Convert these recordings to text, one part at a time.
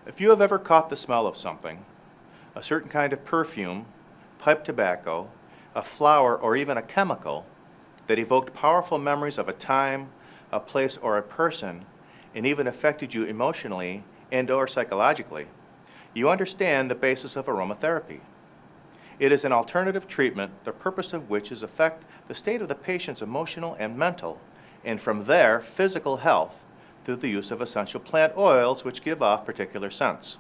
If you have ever caught the smell of something, a certain kind of perfume, pipe tobacco, a flower, or even a chemical that evoked powerful memories of a time, a place, or a person, and even affected you emotionally and/or psychologically, you understand the basis of aromatherapy. It is an alternative treatment, the purpose of which is affect the state of the patient's emotional and mental, and from there, physical health, through the use of essential plant oils which give off particular scents.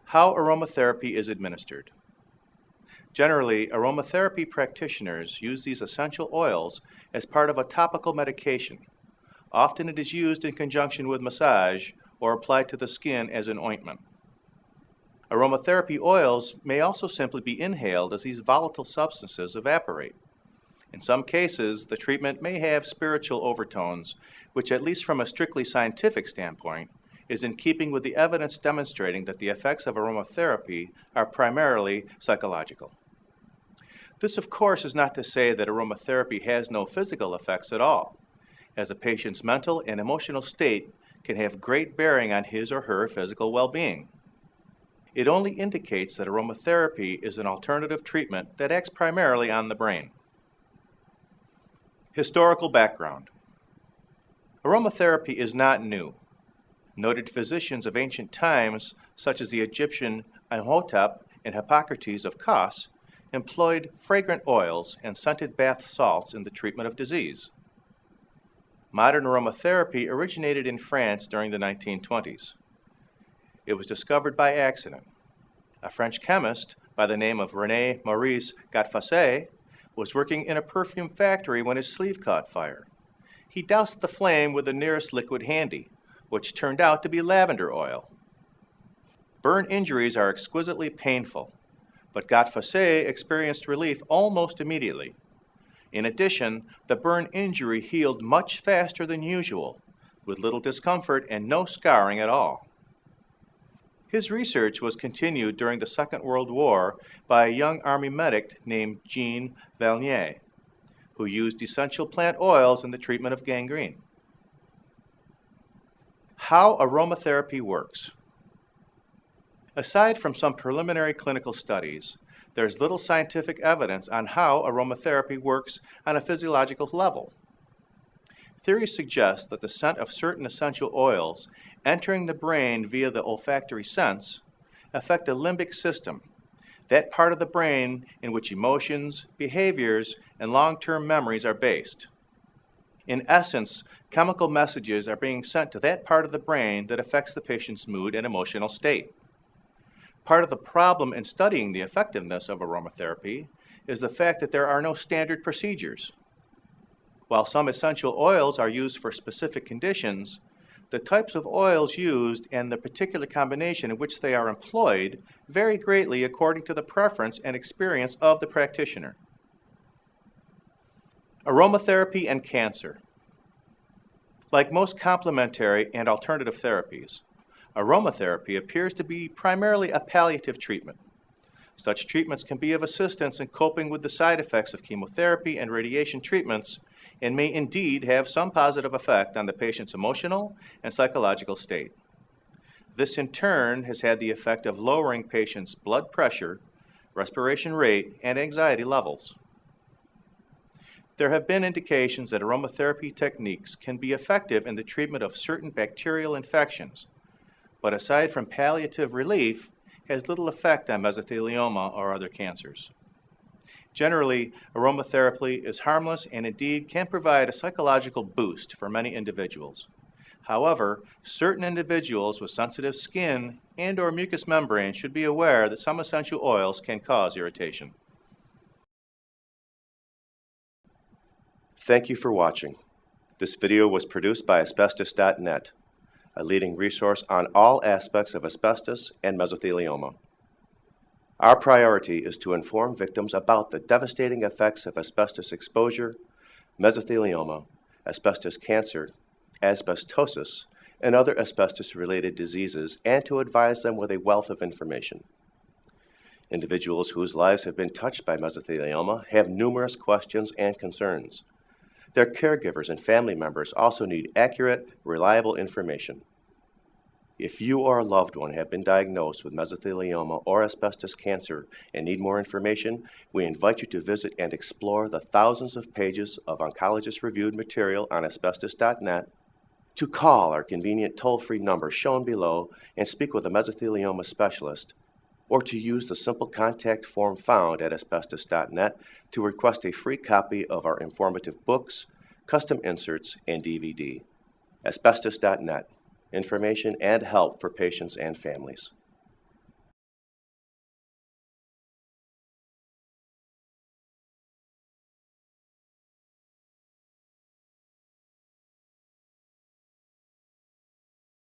How aromatherapy is administered. Generally, aromatherapy practitioners use these essential oils as part of a topical medication. Often it is used in conjunction with massage or applied to the skin as an ointment. Aromatherapy oils may also simply be inhaled as these volatile substances evaporate. In some cases, the treatment may have spiritual overtones, which, at least from a strictly scientific standpoint, is in keeping with the evidence demonstrating that the effects of aromatherapy are primarily psychological. This, of course, is not to say that aromatherapy has no physical effects at all, as a patient's mental and emotional state can have great bearing on his or her physical well-being. It only indicates that aromatherapy is an alternative treatment that acts primarily on the brain. Historical background. Aromatherapy is not new. Noted physicians of ancient times, such as the Egyptian Imhotep and Hippocrates of Kos, employed fragrant oils and scented bath salts in the treatment of disease. Modern aromatherapy originated in France during the 1920s. It was discovered by accident. A French chemist by the name of René Maurice Gattefossé was working in a perfume factory when his sleeve caught fire. He doused the flame with the nearest liquid handy, which turned out to be lavender oil. Burn injuries are exquisitely painful, but Gattefossé experienced relief almost immediately. In addition, the burn injury healed much faster than usual, with little discomfort and no scarring at all. His research was continued during the Second World War by a young Army medic named Jean Valnier, who used essential plant oils in the treatment of gangrene. How aromatherapy works. Aside from some preliminary clinical studies, there's little scientific evidence on how aromatherapy works on a physiological level. Theories suggest that the scent of certain essential oils entering the brain via the olfactory sense affect the limbic system, that part of the brain in which emotions, behaviors, and long-term memories are based. In essence, chemical messages are being sent to that part of the brain that affects the patient's mood and emotional state. Part of the problem in studying the effectiveness of aromatherapy is the fact that there are no standard procedures. While some essential oils are used for specific conditions, the types of oils used and the particular combination in which they are employed vary greatly according to the preference and experience of the practitioner. Aromatherapy and cancer. Like most complementary and alternative therapies, aromatherapy appears to be primarily a palliative treatment. Such treatments can be of assistance in coping with the side effects of chemotherapy and radiation treatments and may indeed have some positive effect on the patient's emotional and psychological state. This in turn has had the effect of lowering patients' blood pressure, respiration rate, and anxiety levels. There have been indications that aromatherapy techniques can be effective in the treatment of certain bacterial infections, but aside from palliative relief, has little effect on mesothelioma or other cancers. Generally, aromatherapy is harmless and indeed can provide a psychological boost for many individuals. However, certain individuals with sensitive skin and/or mucous membranes should be aware that some essential oils can cause irritation. Thank you for watching. This video was produced by Asbestos.Net, a leading resource on all aspects of asbestos and mesothelioma. Our priority is to inform victims about the devastating effects of asbestos exposure, mesothelioma, asbestos cancer, asbestosis, and other asbestos-related diseases, and to advise them with a wealth of information. Individuals whose lives have been touched by mesothelioma have numerous questions and concerns. Their caregivers and family members also need accurate, reliable information. If you or a loved one have been diagnosed with mesothelioma or asbestos cancer and need more information, we invite you to visit and explore the thousands of pages of oncologist-reviewed material on Asbestos.net, to call our convenient toll-free number shown below and speak with a mesothelioma specialist, or to use the simple contact form found at Asbestos.net to request a free copy of our informative books, custom inserts, and DVD. Asbestos.net. Information and help for patients and families.